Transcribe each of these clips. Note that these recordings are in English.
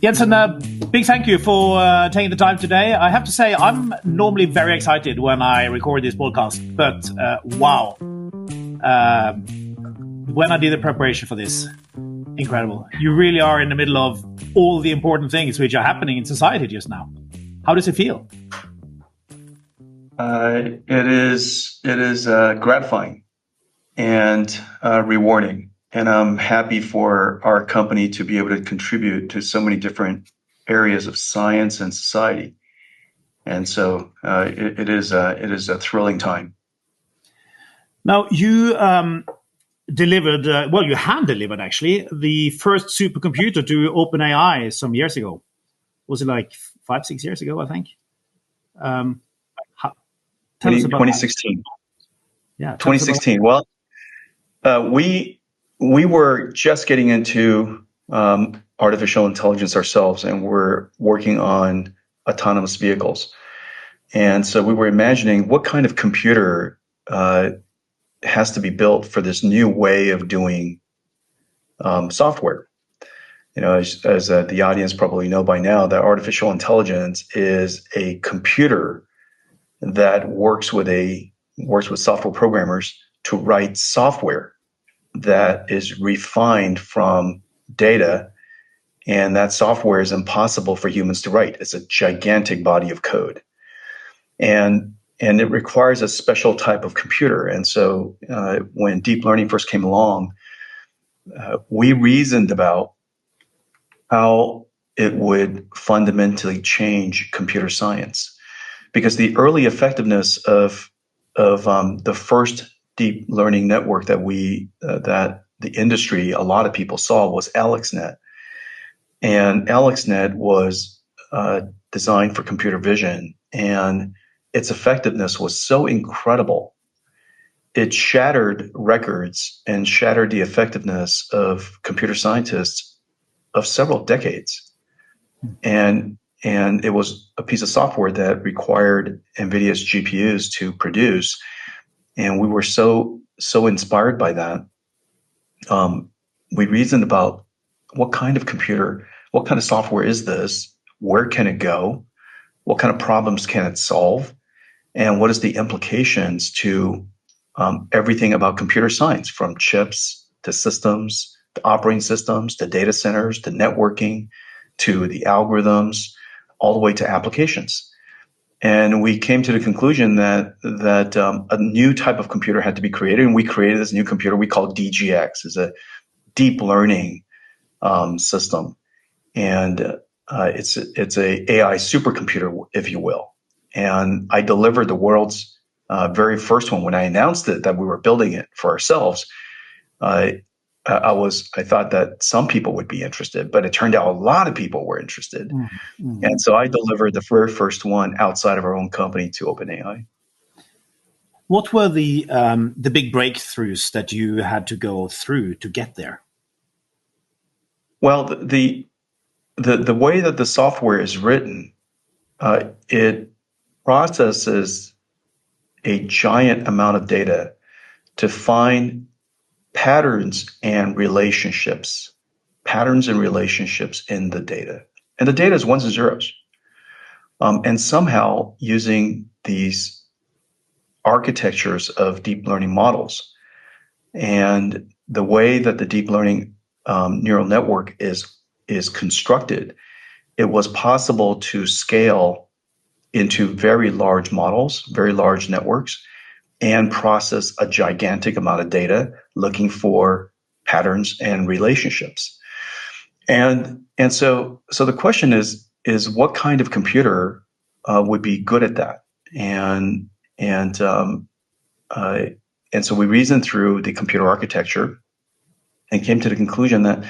Jensen, big thank you for taking the time today. I have to say, I'm normally very excited when I record this podcast, but wow. When I did the preparation for this, incredible. You really are in the middle of all the important things which are happening in society just now. How does it feel? It is gratifying and rewarding. And I'm happy for our company to be able to contribute to so many different areas of science and society. And so it is a thrilling time. Now, you delivered, you hand-delivered actually, the first supercomputer to OpenAI some years ago. Was it like 5-6 years ago, I think? Tell us about 2016. that. Yeah, 2016. Well, we were just getting into artificial intelligence ourselves, and we're working on autonomous vehicles. And so we were imagining what kind of computer has to be built for this new way of doing software. You know, as the audience probably know by now, that artificial intelligence is a computer that works with software programmers to write software that is refined from data, and that software is impossible for humans to write. It's a gigantic body of code, and it requires a special type of computer. And so when deep learning first came along, we reasoned about how it would fundamentally change computer science, because the early effectiveness of the first deep learning network that the industry, a lot of people saw, was AlexNet. And AlexNet was designed for computer vision, and its effectiveness was so incredible. It shattered records and shattered the effectiveness of computer scientists of several decades. And it was a piece of software that required NVIDIA's GPUs to produce. And we were so inspired by that. We reasoned about what kind of computer, what kind of software is this? Where can it go? What kind of problems can it solve? And what is the implications to everything about computer science, from chips to systems, to operating systems, to data centers, to networking, to the algorithms, all the way to applications. And we came to the conclusion that a new type of computer had to be created, and we created this new computer we call DGX. It's a deep learning system, and it's a AI supercomputer, if you will. And I delivered the world's very first one when I announced it, that we were building it for ourselves. I thought that some people would be interested, but it turned out a lot of people were interested. Mm-hmm. And so I delivered the very first one outside of our own company to OpenAI. What were the big breakthroughs that you had to go through to get there? Well, the way that the software is written, it processes a giant amount of data to find patterns and relationships in the data. And the data is ones and zeros. And somehow, using these architectures of deep learning models and the way that the deep learning neural network is constructed, it was possible to scale into very large models, very large networks, and process a gigantic amount of data looking for patterns and relationships. And so the question is what kind of computer would be good at that? And so we reasoned through the computer architecture and came to the conclusion that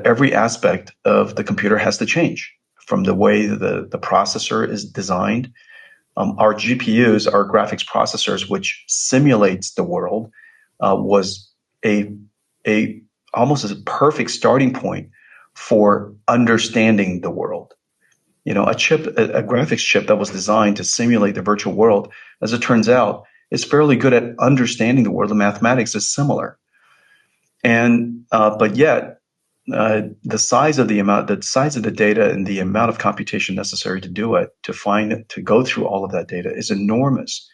every aspect of the computer has to change, from the way the processor is designed. Our GPUs, our graphics processors, which simulates the world, was almost as a perfect starting point for understanding the world. You know, a graphics chip that was designed to simulate the virtual world, as it turns out, is fairly good at understanding the world. The mathematics is similar, but yet the size of the data and the amount of computation necessary to do it, to go through all of that data is enormous.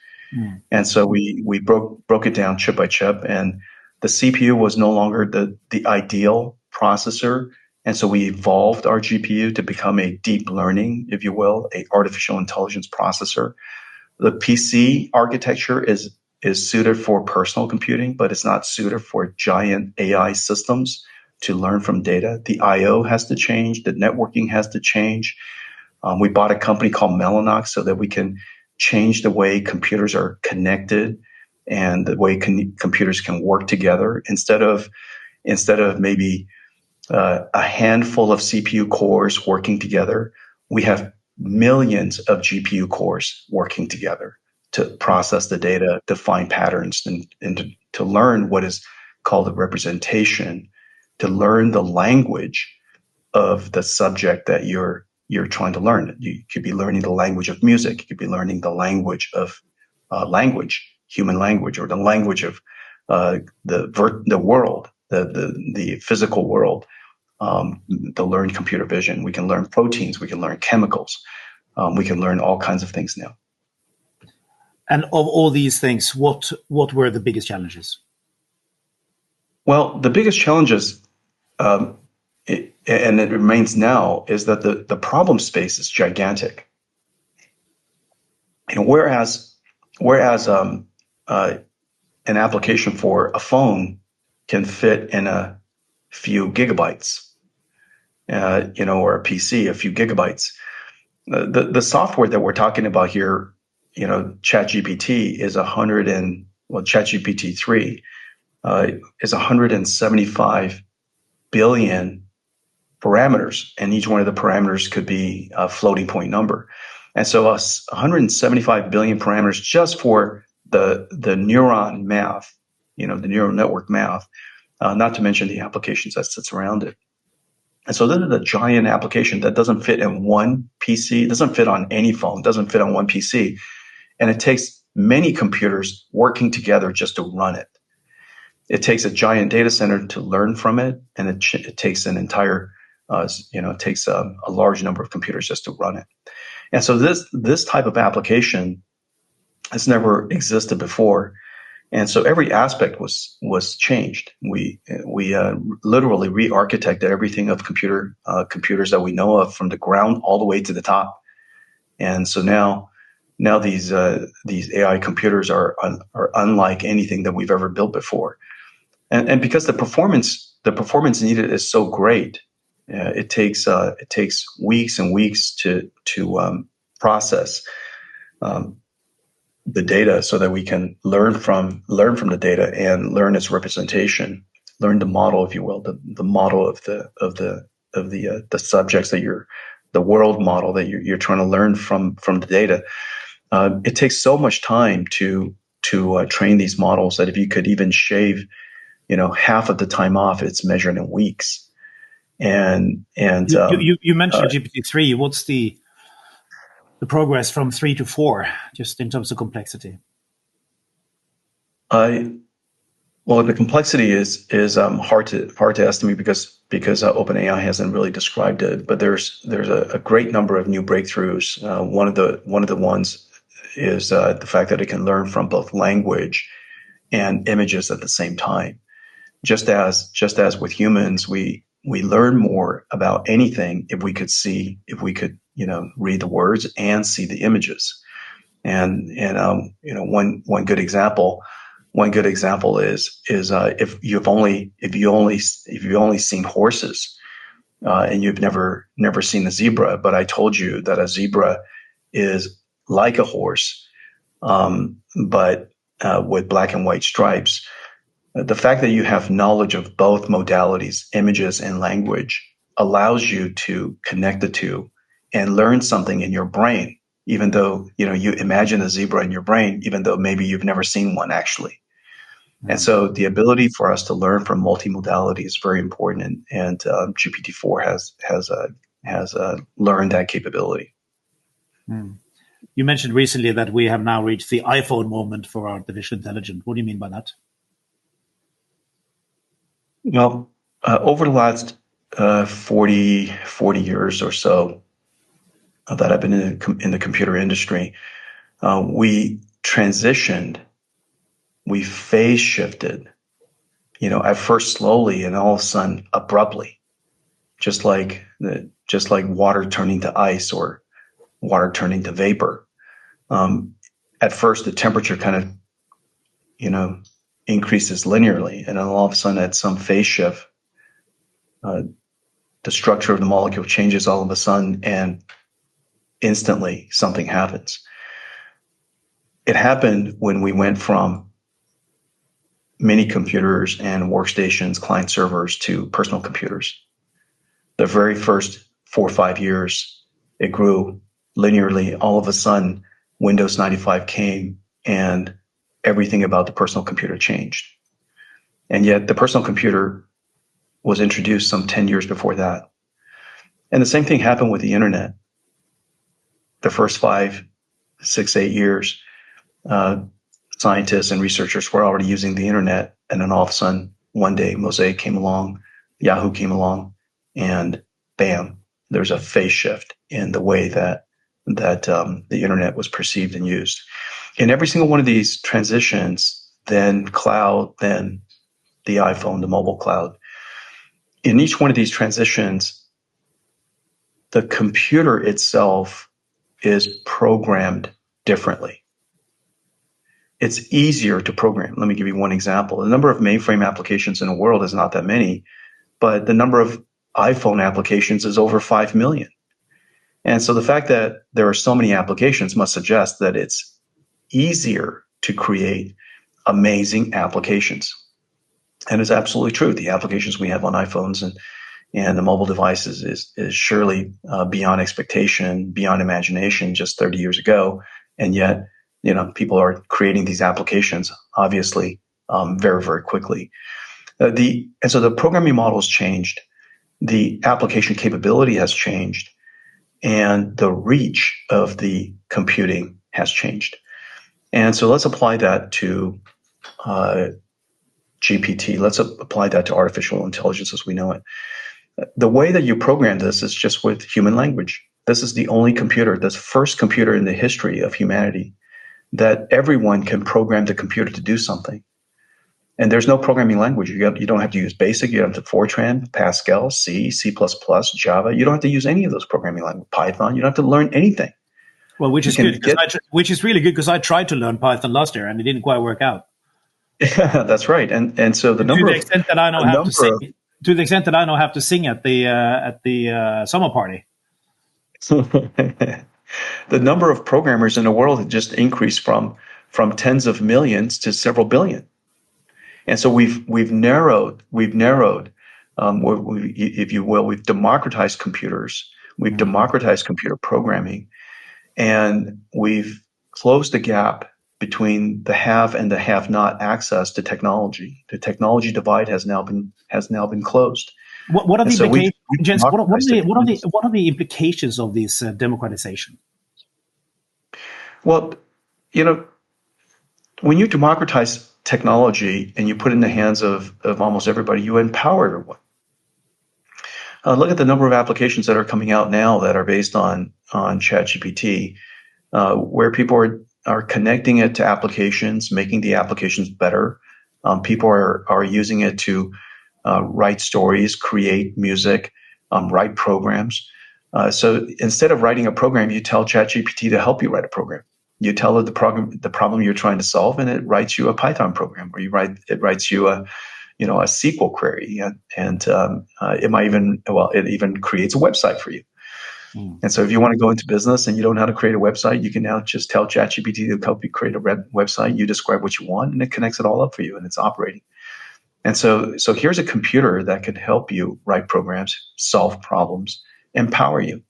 And so we broke it down chip by chip, and the CPU was no longer the ideal processor. And so we evolved our GPU to become a deep learning, if you will, a artificial intelligence processor. The PC architecture is suited for personal computing, but it's not suited for giant AI systems to learn from data. The I/O has to change. The networking has to change. We bought a company called Mellanox so that we can change the way computers are connected and the way computers can work together. Instead of maybe a handful of CPU cores working together, we have millions of GPU cores working together to process the data, to find patterns, and to learn what is called a representation, to learn the language of the subject that you're trying to learn. You could be learning the language of music. You could be learning the language of human language, or the language of the world, the physical world. To learn computer vision, we can learn proteins, we can learn chemicals, we can learn all kinds of things now. And of all these things, what were the biggest challenges? Well, the biggest challenges, and it remains now, is that the problem space is gigantic. And whereas an application for a phone can fit in a few gigabytes, or a PC, a few gigabytes. The software that we're talking about here, ChatGPT is ChatGPT 3 is 175 billion parameters, and each one of the parameters could be a floating point number. And so 175 billion parameters just for the neuron math, the neural network math, not to mention the applications that sits around it. And so this is a giant application that doesn't fit in one PC, it doesn't fit on any phone, doesn't fit on one PC. And it takes many computers working together just to run it. It takes a giant data center to learn from it, and it takes an entire, it takes a large number of computers just to run it. And so this type of application has never existed before. And so every aspect was changed. We literally re-architected everything of computers that we know of, from the ground all the way to the top. And so now these AI computers are unlike anything that we've ever built before. And because the performance needed is so great, it takes weeks and weeks to process the data, so that we can learn from the data and learn its representation, learn the model, if you will, the model of the subjects that the world model that you're trying to learn from the data. It takes so much time to train these models that if you could even shave, half of the time off, it's measured in weeks. And you mentioned GPT-3. What's the progress from 3 to 4, just in terms of complexity? Well, the complexity is hard to estimate because OpenAI hasn't really described it. But there's a great number of new breakthroughs. One of the ones is the fact that it can learn from both language and images at the same time. Just as with humans, we learn more about anything if we could read the words and see the images. And one good example is if you've only seen horses, and you've never seen a zebra, but I told you that a zebra is like a horse, but with black and white stripes. The fact that you have knowledge of both modalities, images and language, allows you to connect the two and learn something in your brain, even though you imagine a zebra in your brain, even though maybe you've never seen one actually. Mm-hmm. And so the ability for us to learn from multimodality is very important, and GPT-4 has learned that capability. Mm. You mentioned recently that we have now reached the iPhone moment for artificial intelligence. What do you mean by that? Well, over the last 40 years or so that I've been in the computer industry, we transitioned, we phase shifted, at first slowly and all of a sudden abruptly, just like water turning to ice or water turning to vapor. At first, the temperature kind of, increases linearly, and then all of a sudden, at some phase shift, the structure of the molecule changes all of a sudden, and instantly something happens. It happened when we went from mini computers and workstations, client servers, to personal computers. The very first 4 or 5 years, it grew linearly. All of a sudden, Windows 95 came and everything about the personal computer changed. And yet the personal computer was introduced some 10 years before that. And the same thing happened with the internet. The first 5, 6, 8 years, scientists and researchers were already using the internet. And then all of a sudden, one day, Mosaic came along, Yahoo came along, and bam, there's a phase shift in the way that the internet was perceived and used. In every single one of these transitions, then cloud, then the iPhone, the mobile cloud. In each one of these transitions, the computer itself is programmed differently. It's easier to program. Let me give you one example. The number of mainframe applications in the world is not that many, but the number of iPhone applications is over 5 million. And so the fact that there are so many applications must suggest that it's easier to create amazing applications. And it's absolutely true. The applications we have on iPhones and the mobile devices is surely beyond expectation, beyond imagination just 30 years ago. And yet, people are creating these applications, obviously, very, very quickly. And so the programming model has changed. The application capability has changed. And the reach of the computing has changed. And so let's apply that to GPT. Let's apply that to artificial intelligence as we know it. The way that you program this is just with human language. This is the only computer, the first computer in the history of humanity, that everyone can program the computer to do something. And there's no programming language. You don't have to use BASIC. You don't have to Fortran, Pascal, C, C++, Java. You don't have to use any of those programming languages. Python. You don't have to learn anything. Well, which is good. Which is really good because I tried to learn Python last year and it didn't quite work out. Yeah, that's right. And so the number to the extent that I know how to sing, to the extent that I know how to sing at the summer party. The number of programmers in the world had just increased from tens of millions to several billion. And so we've narrowed, if you will, we've democratized computers, we've democratized computer programming, and we've closed the gap between the have and the have not access to technology. The technology divide has now been closed. What are the implications, Jens? What are the implications of this democratization? Well, when you democratize technology and you put it in the hands of almost everybody, you empower everyone. Look at the number of applications that are coming out now that are based on ChatGPT, where people are connecting it to applications, making the applications better. People are using it to write stories, create music, write programs. So instead of writing a program, you tell ChatGPT to help you write a program. You tell it the problem you're trying to solve, and it writes you a Python program, or it writes you a SQL query, and it might it even creates a website for you. And so if you want to go into business and you don't know how to create a website, you can now just tell ChatGPT to help you create a website. You describe what you want, and it connects it all up for you, and it's operating. And so here's a computer that can help you write programs, solve problems, empower you.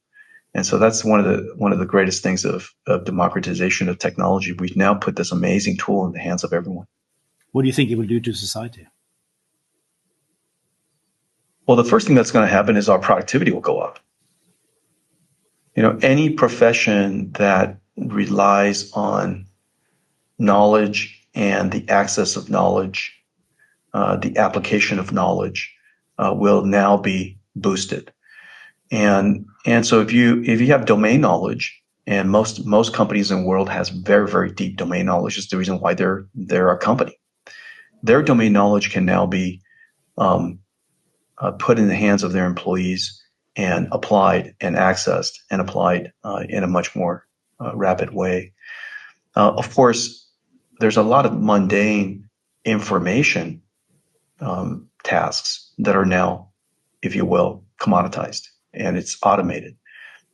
And so that's one of the greatest things of democratization of technology. We've now put this amazing tool in the hands of everyone. What do you think it will do to society? Well, the first thing that's going to happen is our productivity will go up. Any profession that relies on knowledge and the access of knowledge, the application of knowledge, will now be boosted. And so if you have domain knowledge, and most companies in the world has very, very deep domain knowledge, is the reason why they're a company. Their domain knowledge can now be put in the hands of their employees and applied and accessed and applied in a much more rapid way. Of course, there's a lot of mundane information tasks that are now, if you will, commoditized, and it's automated.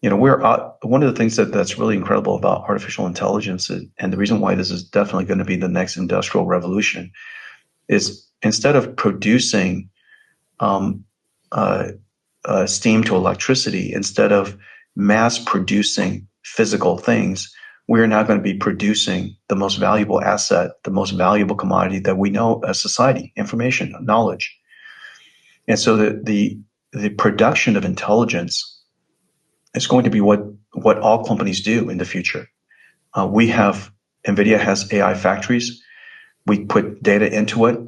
We're one of the things that's really incredible about artificial intelligence, and the reason why this is definitely going to be the next industrial revolution, is instead of producing steam to electricity, instead of mass producing physical things, we're now going to be producing the most valuable asset, the most valuable commodity that we know as society: information, knowledge. And so the production of intelligence is going to be what all companies do in the future. Nvidia has AI factories. We put data into it,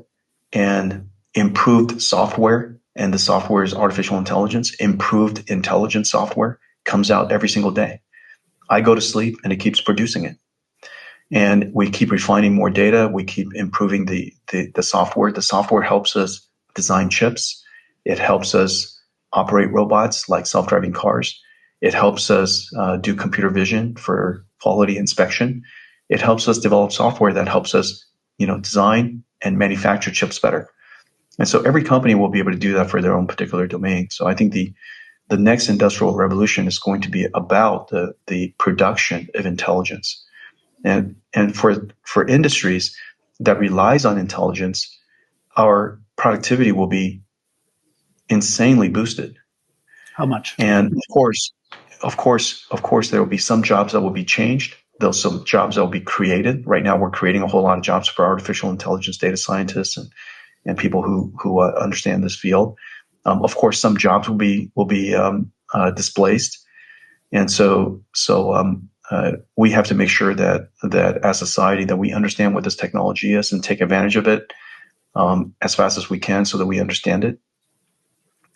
and improved software, and the software is artificial intelligence. Improved intelligence software comes out every single day. I go to sleep and it keeps producing it. And we keep refining more data. We keep improving the software. The software helps us design chips. It helps us operate robots like self-driving cars. It helps us do computer vision for quality inspection. It helps us develop software that helps us, design and manufacture chips better. And so every company will be able to do that for their own particular domain. So I think the next industrial revolution is going to be about the production of intelligence. And for industries that relies on intelligence, our productivity will be insanely boosted. How much? And of course, there will be some jobs that will be changed. There's some jobs that will be created. Right now, we're creating a whole lot of jobs for artificial intelligence data scientists and people who understand this field. Of course, some jobs will be displaced, and so we have to make sure that as a society that we understand what this technology is and take advantage of it as fast as we can, so that we understand it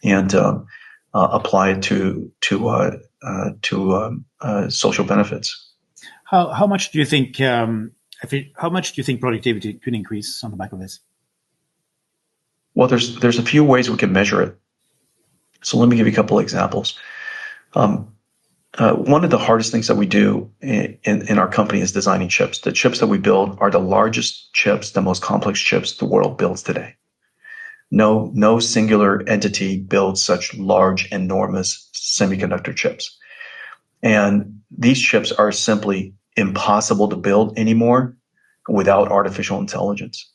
and apply it to social benefits. How much do you think? How much do you think productivity could increase on the back of this? Well, there's a few ways we can measure it. So let me give you a couple of examples. One of the hardest things that we do in our company is designing chips. The chips that we build are the largest chips, the most complex chips the world builds today. No singular entity builds such large, enormous semiconductor chips. And these chips are simply impossible to build anymore without artificial intelligence.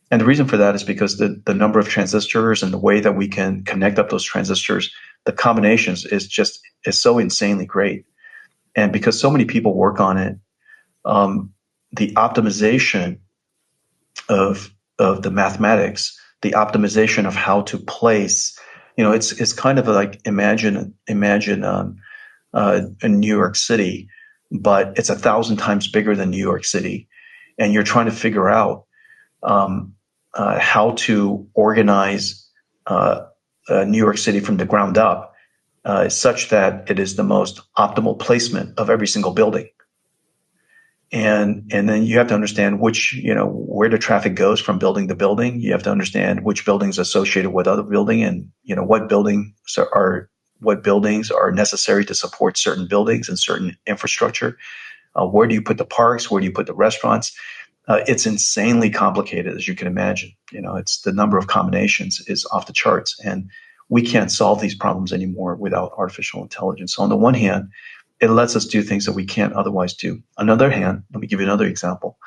And the reason for that is because the number of transistors and the way that we can connect up those transistors, the combinations is so insanely great. And because so many people work on it, the optimization of the mathematics, the optimization of how to place, it's kind of like imagine in New York City, but it's 1,000 times bigger than New York City, and you're trying to figure out how to organize New York City from the ground up such that it is the most optimal placement of every single building. And then you have to understand where the traffic goes from building to building. You have to understand which buildings associated with other building, and what buildings are necessary to support certain buildings and certain infrastructure. Where do you put the parks? Where do you put the restaurants? It's insanely complicated, as you can imagine. It's the number of combinations is off the charts, and we can't solve these problems anymore without artificial intelligence. So on the one hand, it lets us do things that we can't otherwise do. On the other hand, let me give you another example.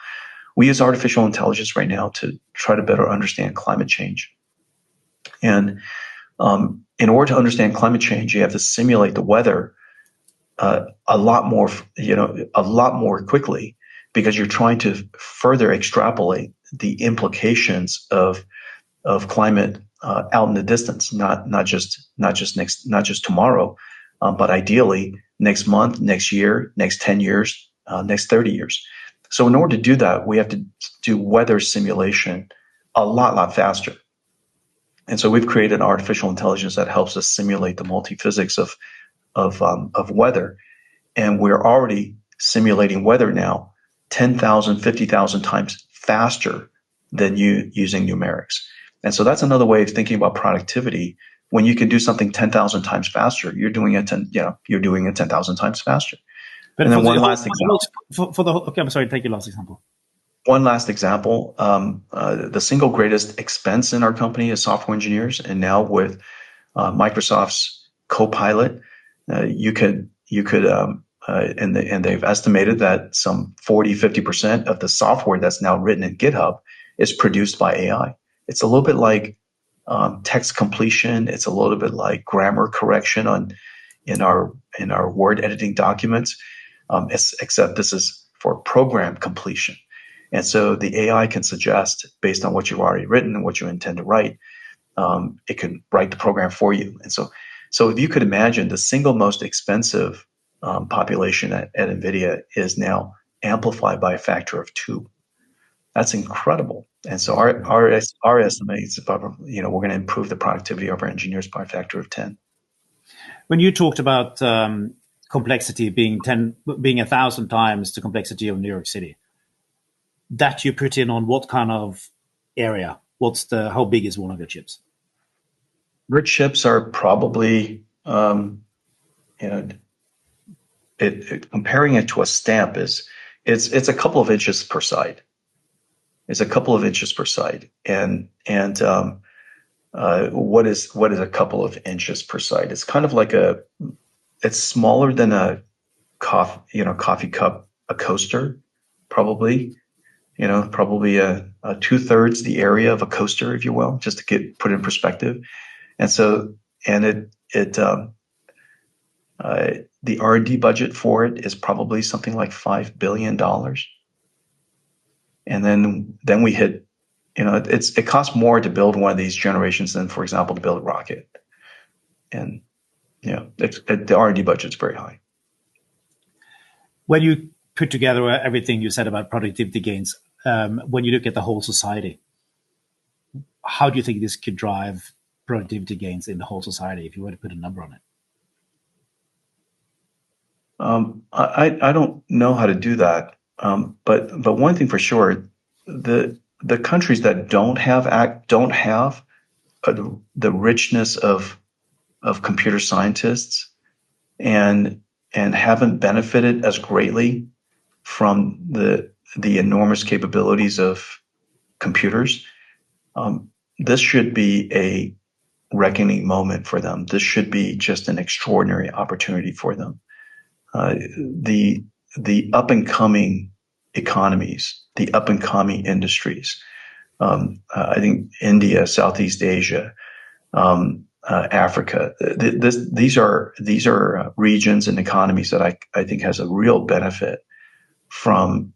We use artificial intelligence right now to try to better understand climate change. And in order to understand climate change, you have to simulate the weather a lot more quickly, because you're trying to further extrapolate the implications of climate out in the distance, not just tomorrow, but ideally next month, next year, next 10 years, next 30 years. So in order to do that, we have to do weather simulation a lot faster. And so we've created artificial intelligence that helps us simulate the multi-physics of weather. And we're already simulating weather now 10,000, 50,000 times faster than using numerics. And so that's another way of thinking about productivity. When you can do something 10,000 times faster, you're doing it 10,000 times faster. But and then for one the last example. for the okay, I'm sorry, take your last example. One last example. The single greatest expense in our company is software engineers, and now with Microsoft's Copilot, you could and they've estimated that some 40-50% of the software that's now written in GitHub is produced by AI. It's a little bit like text completion. It's a little bit like grammar correction in our Word editing documents, except this is for program completion. And so the AI can suggest, based on what you've already written and what you intend to write, it can write the program for you. And so if you could imagine, the single most expensive population at Nvidia is now amplified by a factor of 2. That's incredible. And so our estimate is about, we're going to improve the productivity of our engineers by a factor of 10. When you talked about complexity being 1,000 times the complexity of New York City, that you put in on what kind of area? How big is one of your chips? Our chips are probably, comparing it to a stamp it's a couple of inches per side. It's a couple of inches per side, and what is a couple of inches per side? It's kind of like it's smaller than a coffee cup, a coaster, probably. Probably a 2/3 the area of a coaster, if you will, just to put it in perspective. And so, the R&D budget for it is probably something like $5 billion. And then we hit, it costs more to build one of these generations than, for example, to build a rocket. And, the R&D budget is very high. When you put together everything you said about productivity gains, when you look at the whole society, how do you think this could drive productivity gains in the whole society, if you were to put a number on it? I don't know how to do that, but one thing for sure, the countries that don't have the richness of computer scientists and haven't benefited as greatly from the enormous capabilities of computers, this should be a reckoning moment for them. This should be just an extraordinary opportunity for them. The up and coming economies, the up and coming industries. I think India, Southeast Asia, Africa. These are regions and economies that I think has a real benefit from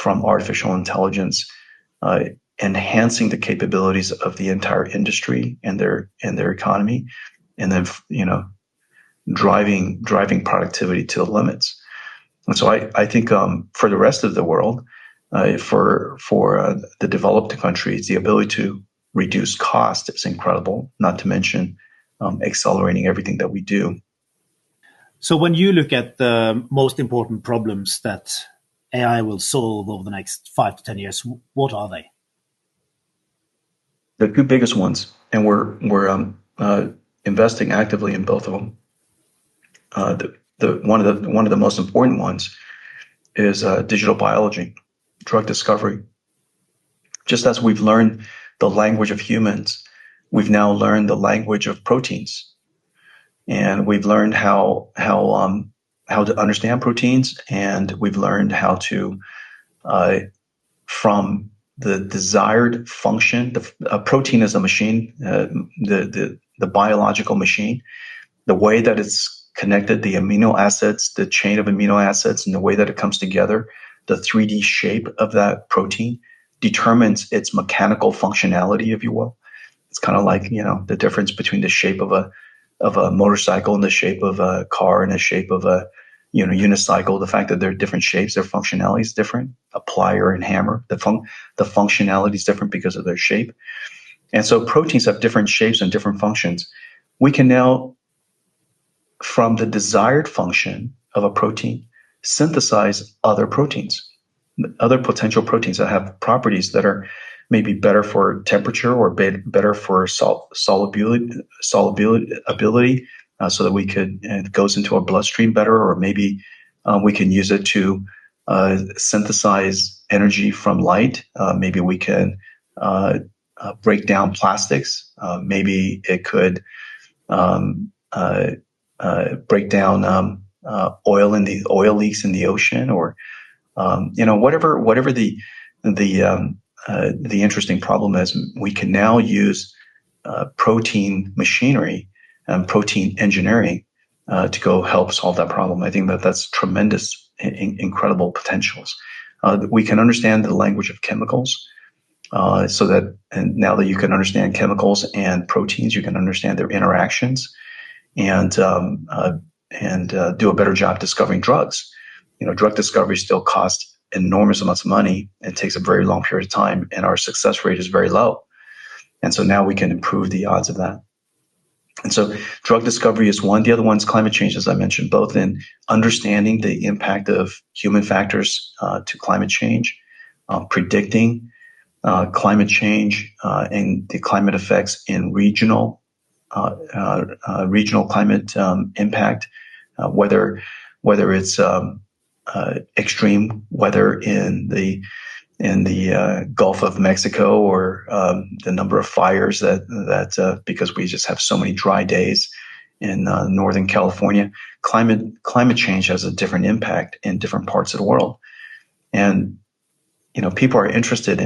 artificial intelligence enhancing the capabilities of the entire industry and their economy, and then driving productivity to the limits. And so I think for the rest of the world, for the developed countries, the ability to reduce cost is incredible, not to mention accelerating everything that we do. So when you look at the most important problems that AI will solve over the next 5 to 10 years, what are they? The two biggest ones, and we're investing actively in both of them. One of the most important ones is digital biology, drug discovery. Just as we've learned the language of humans, we've now learned the language of proteins, and we've learned how to understand proteins, and we've learned how to from the desired function. A protein is a machine, the biological machine, the way that it's connected, the amino acids, the chain of amino acids, and the way that it comes together, the 3D shape of that protein determines its mechanical functionality, if you will. It's kind of like, the difference between the shape of a motorcycle and the shape of a car and the shape of a unicycle. The fact that they're different shapes, their functionality is different. A plier and hammer, the functionality is different because of their shape. And so proteins have different shapes and different functions. We can now, from the desired function of a protein, synthesize other proteins, other potential proteins that have properties that are maybe better for temperature or better for solubility, so that we could, it goes into our bloodstream better, or maybe we can use it to synthesize energy from light. Maybe we can break down plastics. Maybe it could break down oil leaks in the ocean, or whatever the interesting problem is. We can now use protein machinery and protein engineering to go help solve that problem. I think that that's tremendous, incredible potentials. We can understand the language of chemicals, so that, and now that you can understand chemicals and proteins, you can understand their interactions, and do a better job discovering drugs. Drug discovery still costs enormous amounts of money and takes a very long period of time, and our success rate is very low. And so now we can improve the odds of that. And so drug discovery is one. The other one's climate change, as I mentioned, both in understanding the impact of human factors to climate change, predicting climate change and the climate effects in regional climate impact, whether it's extreme weather in the Gulf of Mexico, or the number of fires that because we just have so many dry days in Northern California. Climate change has a different impact in different parts of the world, and people are interested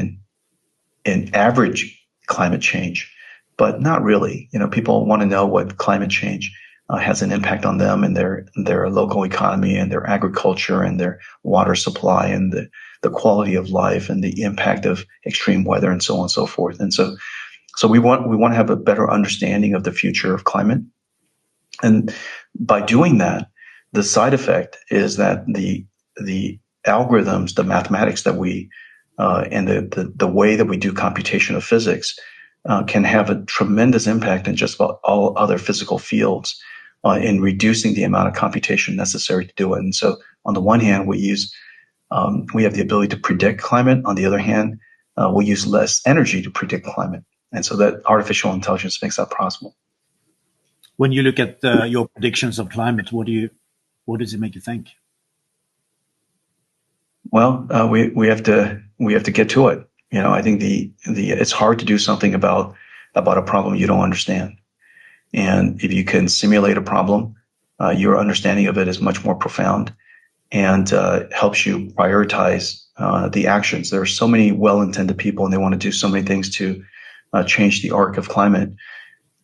in average climate change, but not really. People want to know what climate change has an impact on them and their local economy and their agriculture and their water supply and the quality of life and the impact of extreme weather and so on and so forth. And so we want to have a better understanding of the future of climate. And by doing that, the side effect is that the algorithms, the mathematics that we and the way that we do computational physics can have a tremendous impact in just about all other physical fields in reducing the amount of computation necessary to do it. And so on the one hand, we have the ability to predict climate. On the other hand, we use less energy to predict climate. And so that artificial intelligence makes that possible. When you look at your predictions of climate, what does it make you think? Well, we have to get to it. I think it's hard to do something about a problem you don't understand. And if you can simulate a problem, your understanding of it is much more profound, and helps you prioritize the actions. There are so many well-intended people, and they want to do so many things to change the arc of climate.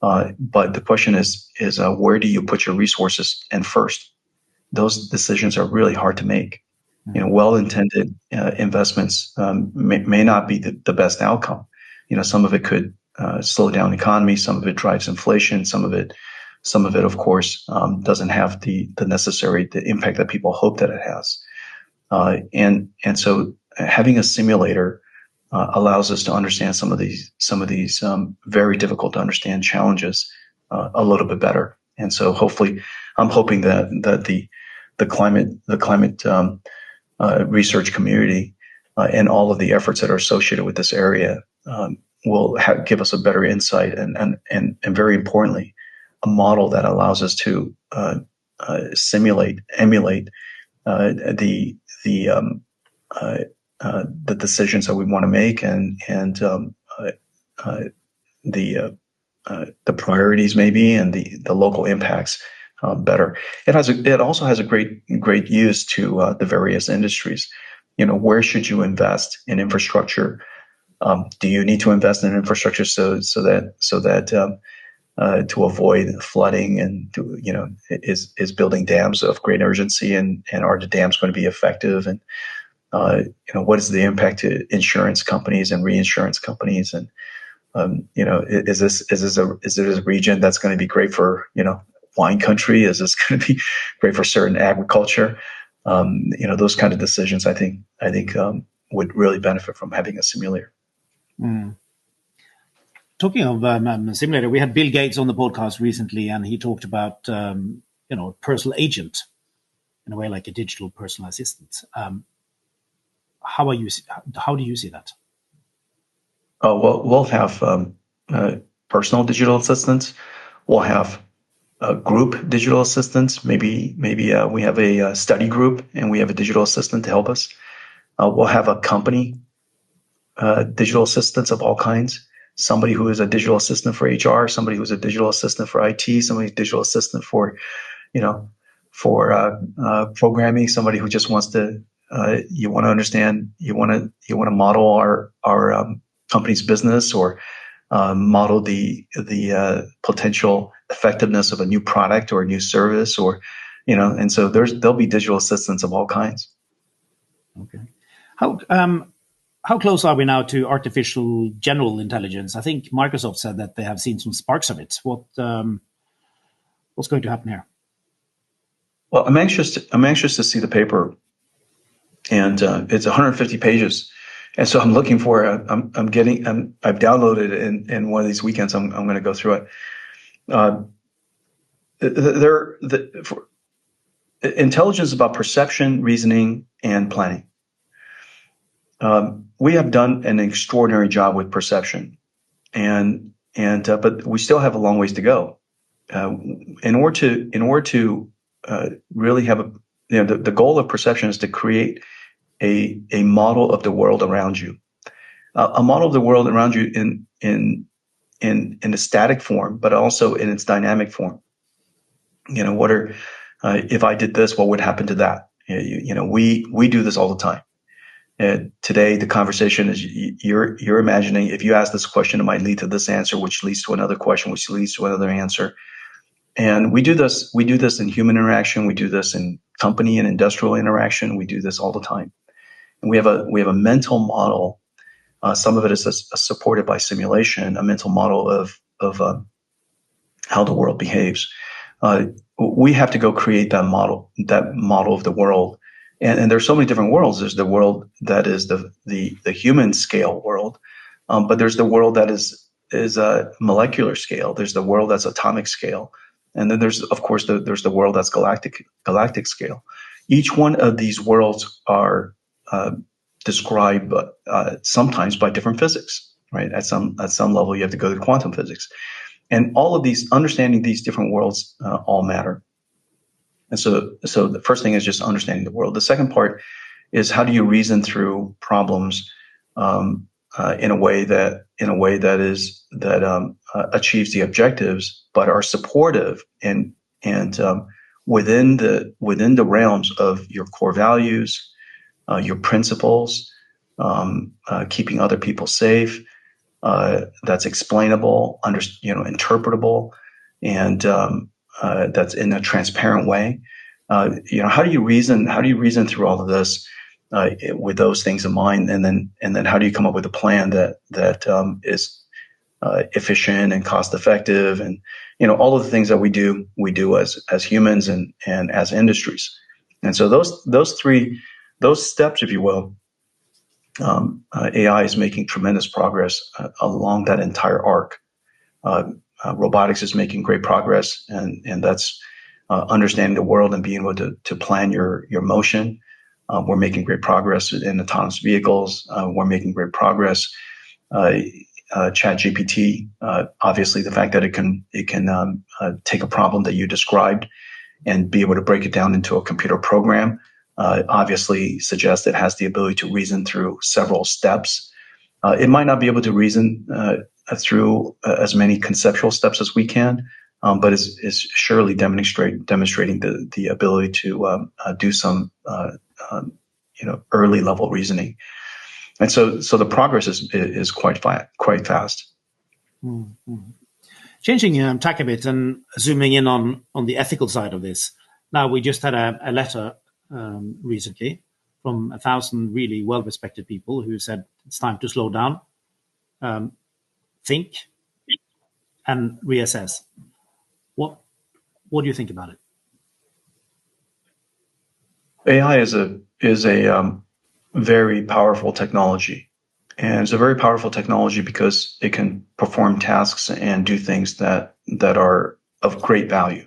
But the question is where do you put your resources in first? Those decisions are really hard to make. Well-intended investments may not be the best outcome. Some of it could slow down the economy. Some of it drives inflation. Some of it, of course, doesn't have the impact that people hope that it has. And so having a simulator allows us to understand some of these very difficult to understand challenges a little bit better. And so hopefully, I'm hoping that the climate research community and all of the efforts that are associated with this area will give us a better insight and very importantly, a model that allows us to emulate the decisions that we want to make and the priorities maybe and the local impacts better. It also has a great use to the various industries. Where should you invest in infrastructure? Do you need to invest in infrastructure so that to avoid flooding, and is building dams of great urgency, and are the dams going to be effective? And what is the impact to insurance companies and reinsurance companies? And is it a region that's going to be great for wine country? Is this going to be great for certain agriculture? Those kind of decisions, I think would really benefit from having a simulator. Mm. talking of simulator, we had Bill Gates on the podcast recently, and he talked about personal agent in a way, like a digital personal assistant. How do you see that? Oh, well, we'll have personal digital assistants. We'll have group digital assistants. Maybe we have a study group and we have a digital assistant to help us. We'll have a company digital assistants of all kinds. Somebody who is a digital assistant for HR, somebody who's a digital assistant for IT, somebody digital assistant for programming, somebody who just wants to you want to understand, you want to model our company's business, or model the potential effectiveness of a new product or a new service, or and so there'll be digital assistants of all kinds. Okay. How close are we now to artificial general intelligence? I think Microsoft said that they have seen some sparks of it. What's going to happen here? Well, I'm anxious to see the paper, and it's 150 pages, and so I'm looking for I've downloaded it in one of these weekends. I'm going to go through it. Intelligence is about perception, reasoning, and planning. We have done an extraordinary job with perception, but we still have a long ways to go. In order to really have the goal of perception is to create a model of the world around you, a model of the world around you in a static form, but also in its dynamic form. If I did this, what would happen to that? We do this all the time. Today, the conversation is you're imagining, if you ask this question, it might lead to this answer, which leads to another question, which leads to another answer. And we do this in human interaction. We do this in company and industrial interaction. We do this all the time. And we have a mental model. Some of it is supported by simulation, a mental model of how the world behaves. We have to go create that model of the world. And there's so many different worlds. There's the world that is the human scale world, but there's the world that is a molecular scale. There's the world that's atomic scale, and then there's of course there's the world that's galactic scale. Each one of these worlds are described sometimes by different physics, right? At some level, you have to go to quantum physics, and all of these understanding these different worlds all matter. And so the first thing is just understanding the world. The second part is how do you reason through problems in a way that achieves the objectives, but are supportive and within the realms of your core values, your principles, keeping other people safe, that's explainable, interpretable, and that's in a transparent way. How do you reason through all of this with those things in mind, and then how do you come up with a plan that is efficient and cost effective, and all of the things that we do as humans and as industries. And so those steps, if you will, AI is making tremendous progress along that entire arc. Robotics is making great progress, and that's understanding the world and being able to plan your motion. We're making great progress in autonomous vehicles. We're making great progress. ChatGPT, obviously, the fact that it can take a problem that you described and be able to break it down into a computer program, obviously suggests it has the ability to reason through several steps. It might not be able to reason through as many conceptual steps as we can, but is surely demonstrating the ability to do some early level reasoning. And so the progress is quite fast. Mm-hmm. Changing tack a bit and zooming in on the ethical side of this. Now, we just had a letter recently from 1,000 really well-respected people who said it's time to slow down, think, and reassess. What do you think about it? AI is a very powerful technology, and it's a very powerful technology because it can perform tasks and do things that are of great value.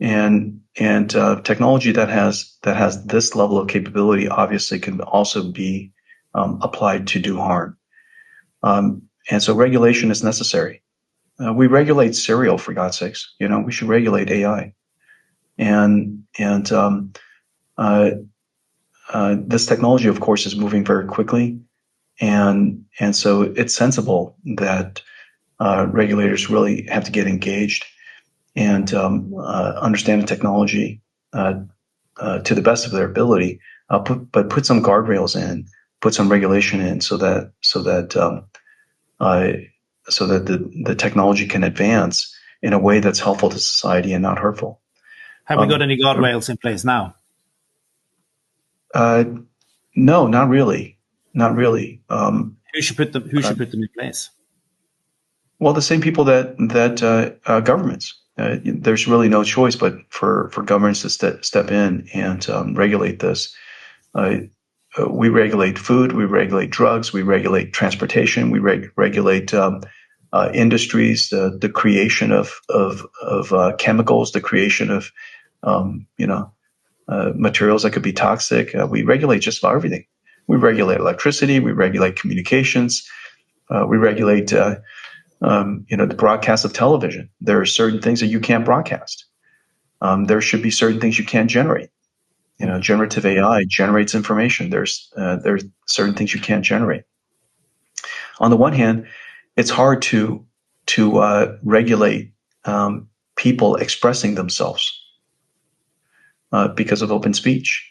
And technology that has this level of capability obviously can also be applied to do harm. And so regulation is necessary. We regulate cereal, for God's sakes. We should regulate AI. And this technology, of course, is moving very quickly, and so it's sensible that regulators really have to get engaged and understand the technology to the best of their ability, but put some guardrails in, put some regulation in, so that the technology can advance in a way that's helpful to society and not hurtful. Have we got any guardrails in place now? No, not really. Not really. Who should put them in place? Well, the same people that governments. There's really no choice but for governments to step in and regulate this. We regulate food, we regulate drugs, we regulate transportation, we regulate industries, the creation of chemicals, the creation of materials that could be toxic. We regulate just about everything. We regulate electricity, we regulate communications, we regulate the broadcast of television. There are certain things that you can't broadcast. There should be certain things you can't generate. Generative AI generates information. There's certain things you can't generate. On the one hand, it's hard to regulate people expressing themselves because of open speech.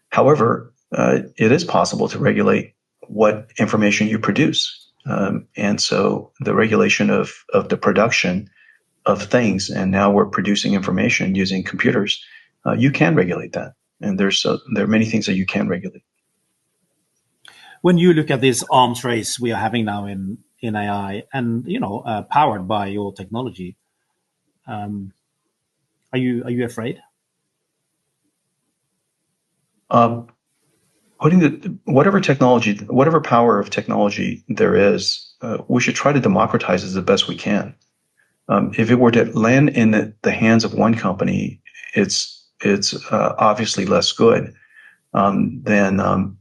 However, it is possible to regulate what information you produce. And so the regulation of the production of things, and now we're producing information using computers, you can regulate that. And there are many things that you can regulate. When you look at this arms race we are having now in AI, and powered by your technology, are you afraid? Whatever power of technology there is, we should try to democratize as the best we can. If it were to land in the hands of one company, it's obviously less good than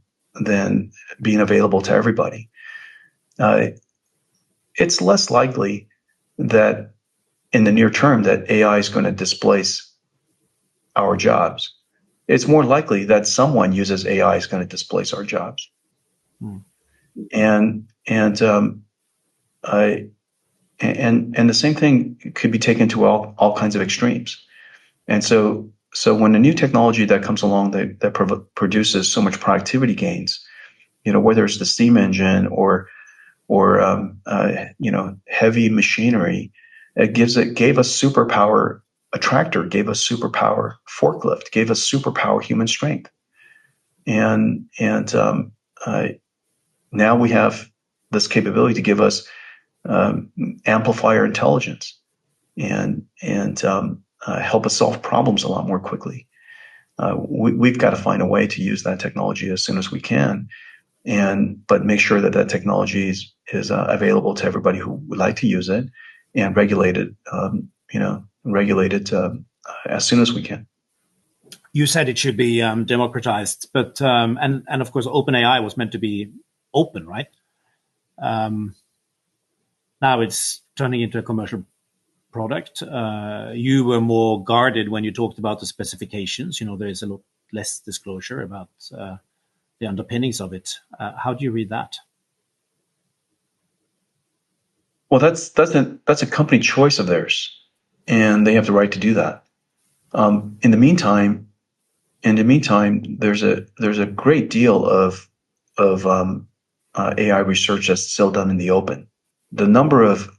being available to everybody. It's less likely that in the near term that AI is going to displace our jobs. It's more likely that someone uses AI is going to displace our jobs. And the same thing could be taken to all kinds of extremes. And so when a new technology that comes along that produces so much productivity gains, whether it's the steam engine or heavy machinery, it gave us superpower. A tractor gave us superpower. Forklift gave us superpower human strength. And now we have this capability to give us amplifier intelligence and help us solve problems a lot more quickly. We've got to find a way to use that technology as soon as we can, but make sure that technology is available to everybody who would like to use it, and regulate it as soon as we can. You said it should be democratized, but and of course, OpenAI was meant to be open, right? Now it's turning into a commercial product. You were more guarded when you talked about the specifications. There is a lot less disclosure about the underpinnings of it. How do you read that? Well, that's a company choice of theirs, and they have the right to do that. In the meantime, there's a great deal of AI research that's still done in the open. The number of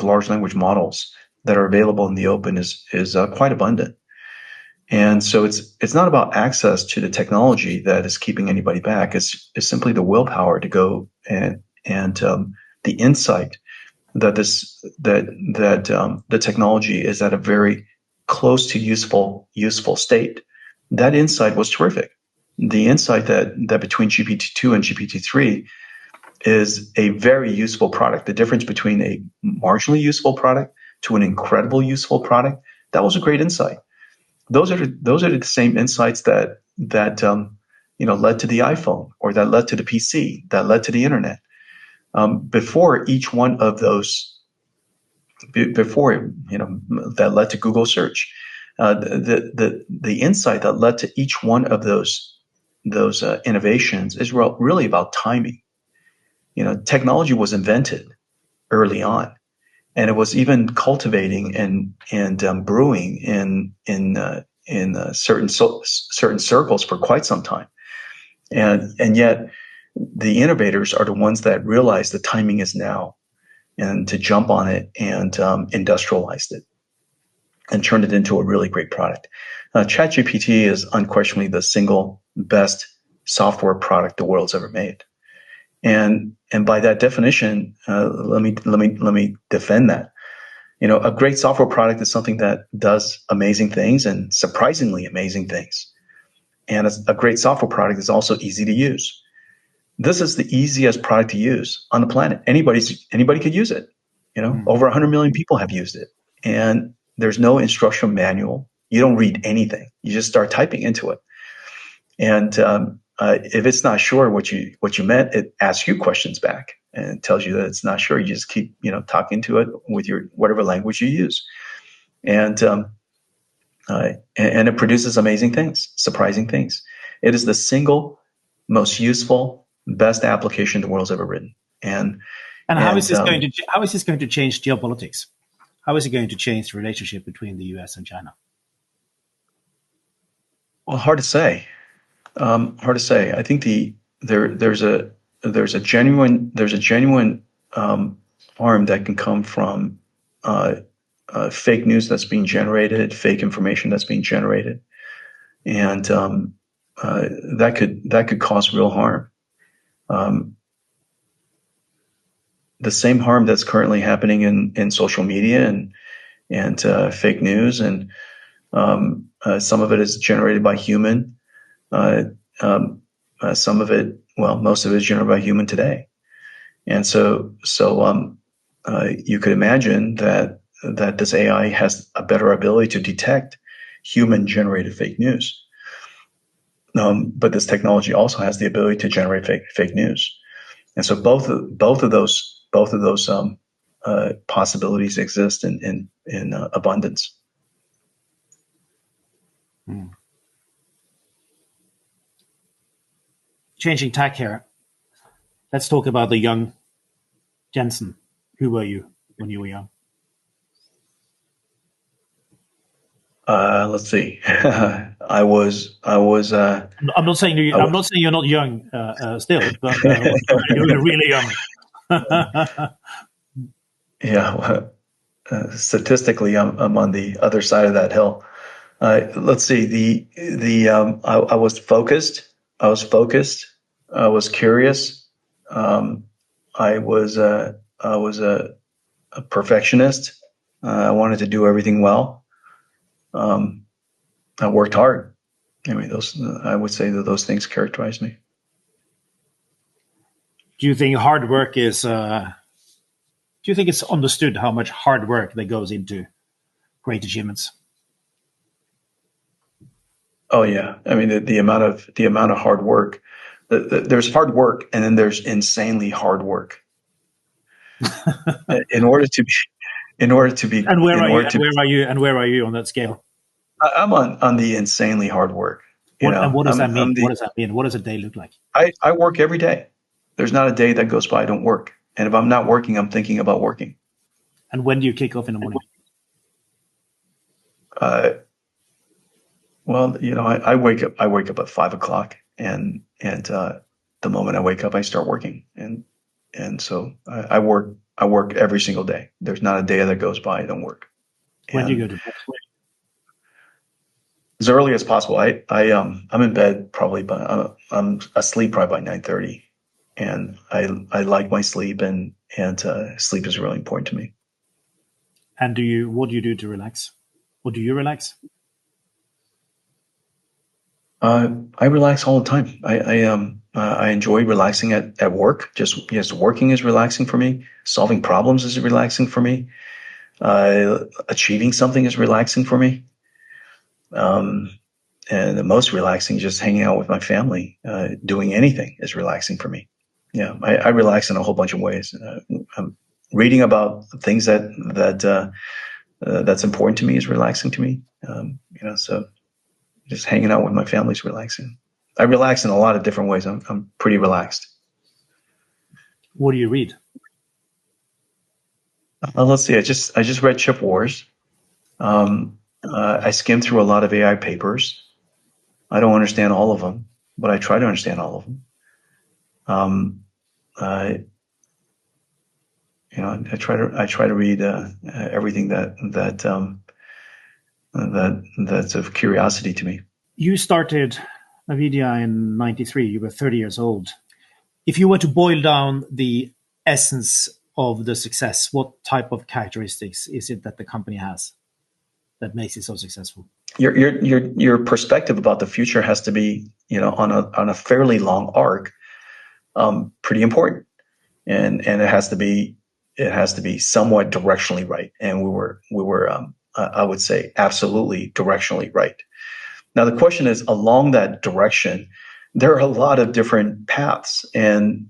large language models that are available in the open is quite abundant, and so it's not about access to the technology that is keeping anybody back. It's simply the willpower to go and the insight that the technology is at a very close to useful state. That insight was terrific. The insight that between GPT-2 and GPT-3, is a very useful product. The difference between a marginally useful product to an incredible useful product, that was a great insight. Those are the same insights that led to the iPhone, or that led to the PC, that led to the internet. Before each one of those, that led to Google search, the insight that led to each one of those innovations is really about timing. Technology was invented early on, and it was even cultivating and brewing in certain circles for quite some time, and yet the innovators are the ones that realize the timing is now, and to jump on it and industrialized it and turned it into a really great product. ChatGPT is unquestionably the single best software product the world's ever made. And by that definition, let me defend that. A great software product is something that does amazing things, and surprisingly amazing things. And a great software product is also easy to use. This is the easiest product to use on the planet. Anybody could use it. Over 100 million people have used it, and there's no instructional manual. You don't read anything. You just start typing into it. And if it's not sure what you meant, it asks you questions back and tells you that it's not sure. You just keep talking to it with your whatever language you use, and it produces amazing things, surprising things. It is the single most useful, best application the world's ever written. And how is this going to change geopolitics? How is it going to change the relationship between the U.S. and China? Well, hard to say. I think there's a genuine harm that can come from fake news that's being generated, fake information that's being generated, and that could cause real harm. The same harm that's currently happening in social media and fake news, and some of it is generated by human. Some of it, most of it is generated by human today. And so you could imagine that this AI has a better ability to detect human-generated fake news. But this technology also has the ability to generate fake news. And so both of those possibilities exist in abundance. Changing tack here. Let's talk about the young Jensen. Who were you when you were young? Let's see. I was. I'm not saying you're not young still, but you were really young. Yeah. Statistically, I'm on the other side of that hill. Let's see. I was focused. I was curious. I was a perfectionist. I wanted to do everything well. I worked hard. I mean, I would say that those things characterize me. Do you think hard work is? Do you think it's understood how much hard work that goes into great achievements? Oh yeah, I mean the amount of hard work. There's hard work, and then there's insanely hard work. in order to be. And where are you on that scale? I'm on the insanely hard work. And what does that mean? What does that mean? What does a day look like? I work every day. There's not a day that goes by I don't work. And if I'm not working, I'm thinking about working. And when do you kick off in the morning? I wake up at 5 o'clock, and the moment I wake up, I start working, and so I work every single day. There's not a day that goes by I don't work. When do you go to bed? As early as possible. I'm in bed probably, but I'm asleep probably by 9:30, and I like my sleep, and sleep is really important to me. And what do you do to relax? Or do you relax? I relax all the time. I enjoy relaxing at work. Just working is relaxing for me. Solving problems is relaxing for me. Achieving something is relaxing for me. Um, and the most relaxing is just hanging out with my family. Doing anything is relaxing for me. Yeah, I relax in a whole bunch of ways. Reading about things that's important to me is relaxing to me. So just hanging out with my family is relaxing. I relax in a lot of different ways. I'm pretty relaxed. What do you read? Let's see. I just read Chip Wars. I skimmed through a lot of AI papers. I don't understand all of them, but I try to understand all of them. Um, I, I try to read everything that's of curiosity to me. You started Nvidia in 93. You were 30 years old. If you were to boil down the essence of the success, what type of characteristics is it that the company has that makes it so successful? Your perspective about the future has to be, on a fairly long arc, pretty important, and it has to be somewhat directionally right. And we were I would say absolutely directionally right. Now the question is, along that direction, there are a lot of different paths, and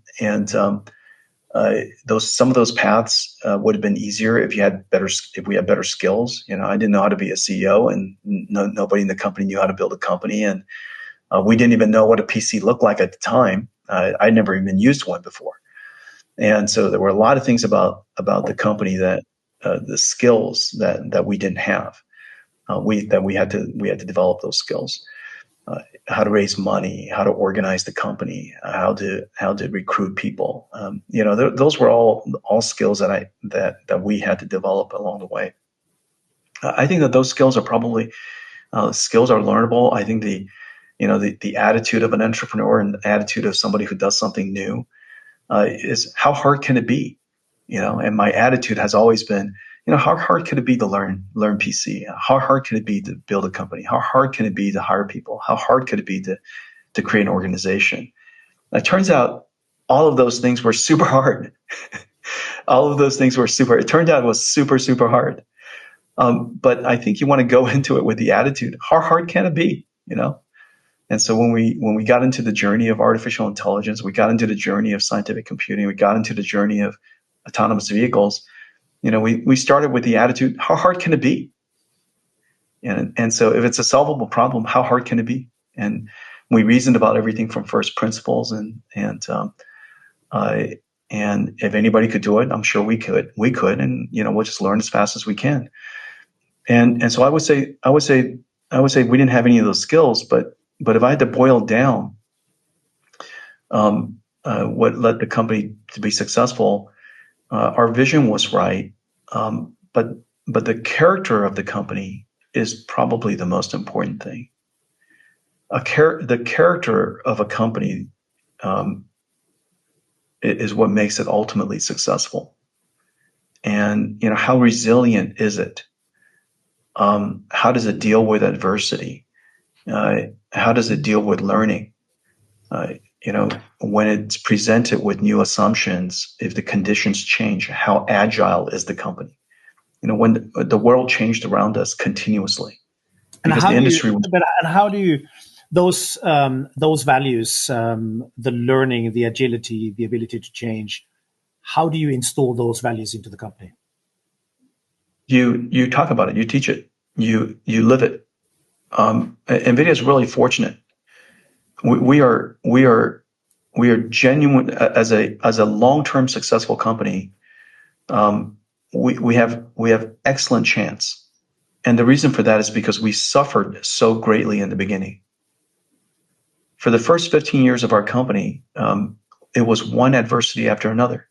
some of those paths would have been easier if we had better skills. I didn't know how to be a CEO, and nobody in the company knew how to build a company, and we didn't even know what a PC looked like at the time. I'd never even used one before, and so there were a lot of things about the company that the skills that we didn't have. We had to develop those skills. How to raise money, how to organize the company, how to recruit people. Those were all skills that we had to develop along the way. I think that those skills are probably skills are learnable. I think the attitude of an entrepreneur and the attitude of somebody who does something new is, how hard can it be? And my attitude has always been, how hard could it be to learn PC? How hard can it be to build a company? How hard can it be to hire people? How hard could it be to create an organization? It turns out all of those things were super hard. All of those things were super. It turned out it was super, super hard. But I think you want to go into it with the attitude, how hard can it be? And so when we got into the journey of artificial intelligence, we got into the journey of scientific computing, we got into the journey of autonomous vehicles. We started with the attitude, how hard can it be? And so if it's a solvable problem, how hard can it be? And we reasoned about everything from first principles, and if anybody could do it, I'm sure we could, and we'll just learn as fast as we can. And so I would say we didn't have any of those skills, but if I had to boil down what led the company to be successful, our vision was right, but the character of the company is probably the most important thing. The character of a company is what makes it ultimately successful. And how resilient is it? How does it deal with adversity? How does it deal with learning? When it's presented with new assumptions, if the conditions change, how agile is the company? When the world changed around us continuously, because the industry. And how do you those values, the learning, the agility, the ability to change? How do you install those values into the company? You talk about it, you teach it, you live it. Nvidia is really fortunate. We are genuine as a long-term successful company. We have excellent chance, and the reason for that is because we suffered so greatly in the beginning. For the first 15 years of our company, it was one adversity after another,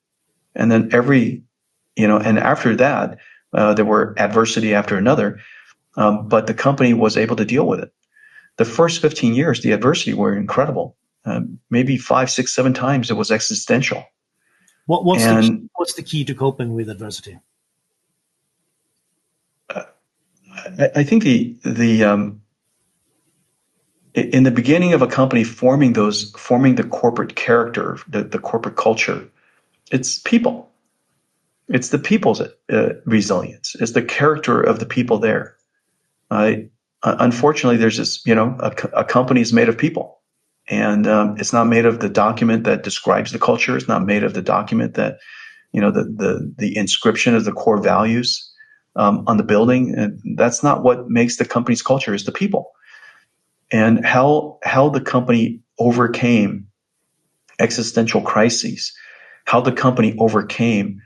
and then and after that, there were adversity after another. But the company was able to deal with it. The first 15 years, the adversity were incredible. Maybe 5, 6, 7 times it was existential. What's the key to coping with adversity? I think in the beginning of a company forming the corporate character, the corporate culture, it's people. It's the people's resilience. It's the character of the people there. Unfortunately, there's this, a company is made of people, and it's not made of the document that describes the culture. It's not made of the document that, the inscription of the core values on the building. And that's not what makes the company's culture. Is the people, and how the company overcame existential crises, how the company overcame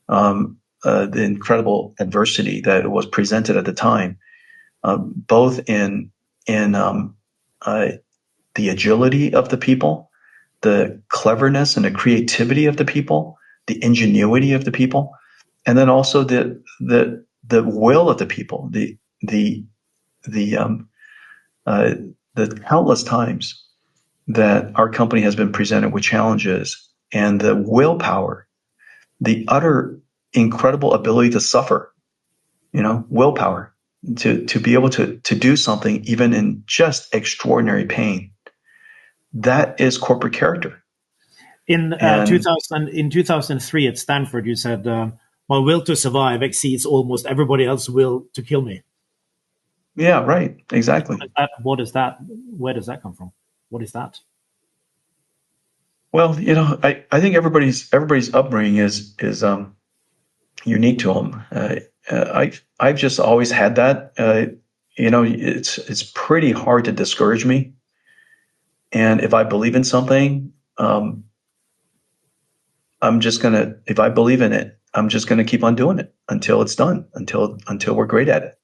the incredible adversity that was presented at the time. Both in the agility of the people, the cleverness and the creativity of the people, the ingenuity of the people, and then also the will of the people, the countless times that our company has been presented with challenges, and the willpower, the utter incredible ability to suffer, willpower. To be able to do something even in just extraordinary pain, that is corporate character. In 2003 at Stanford, you said, "My will to survive exceeds almost everybody else's will to kill me." Yeah, right. Exactly. What is that? Where does that come from? What is that? Well, I think everybody's upbringing is unique to them. I've just always had that. It's pretty hard to discourage me. And if I believe in something, if I believe in it, I'm just gonna keep on doing it until it's done, until we're great at it.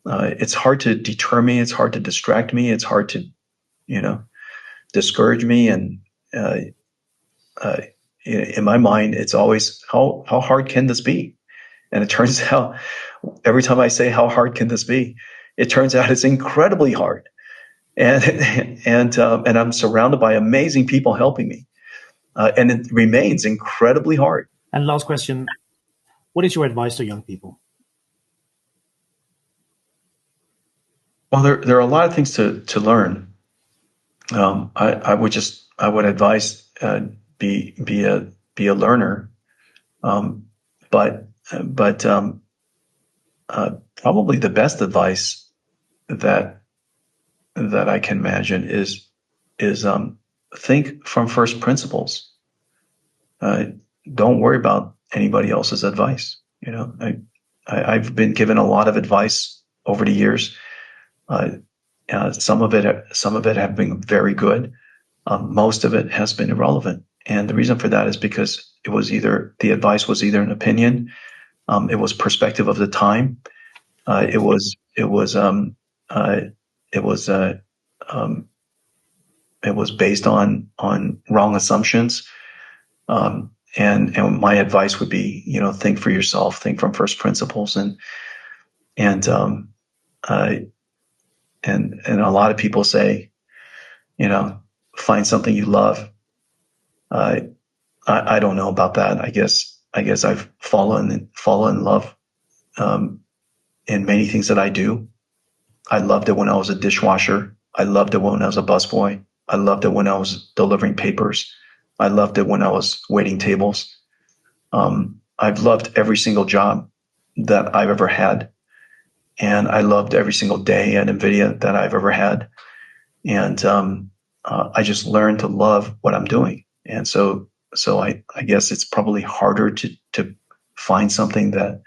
It's hard to deter me. It's hard to distract me. It's hard to, discourage me. And in my mind, it's always how hard can this be? And it turns out, every time I say how hard can this be, it turns out it's incredibly hard. And I'm surrounded by amazing people helping me, and it remains incredibly hard. And last question: what is your advice to young people? Well, there are a lot of things to learn. I would advise be a learner, but probably the best advice that I can imagine is think from first principles. Don't worry about anybody else's advice. I've been given a lot of advice over the years. Some of it have been very good. Most of it has been irrelevant, and the reason for that is because the advice was either an opinion, it was perspective of the time, it was based on wrong assumptions. And my advice would be, think for yourself, think from first principles, and a lot of people say, find something you love. I don't know about that. I guess I've fallen in love in many things that I do. I loved it when I was a dishwasher. I loved it when I was a busboy. I loved it when I was delivering papers. I loved it when I was waiting tables. I've loved every single job that I've ever had. And I loved every single day at Nvidia that I've ever had. And I just learned to love what I'm doing. And so I guess it's probably harder to find something that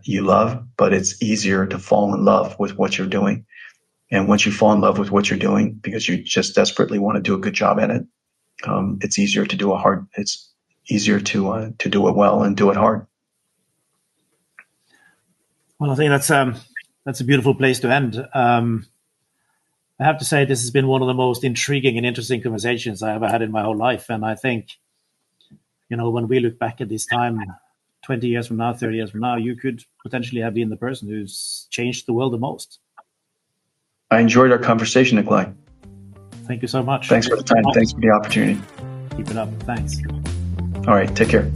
you love, but it's easier to fall in love with what you're doing. And once you fall in love with what you're doing, because you just desperately want to do a good job at it, it's easier to do it well and do it hard. Well, I think that's a beautiful place to end. I have to say this has been one of the most intriguing and interesting conversations I ever had in my whole life. And I think, when we look back at this time, 20 years from now, 30 years from now, you could potentially have been the person who's changed the world the most. I enjoyed our conversation, Nicolai. Thank you so much. Thanks for the time. Thanks for the opportunity. Keep it up. Thanks. All right. Take care.